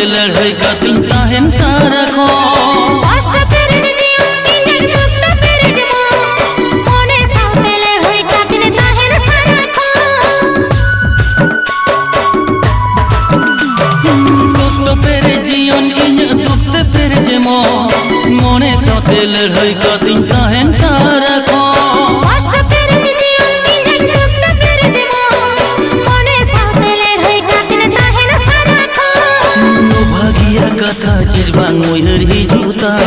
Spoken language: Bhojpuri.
लड़ाई कतिन ताहेन सारा खो कष्ट तेरे जियो इन्हें दुख तेरे जमो मोने साथे लड़ाई कतिन ताहेन सारा खो कष्ट तेरे जियो इन्हें दुख तेरे जमो मोने साथे लड़ाई कतिन ताहेन सारा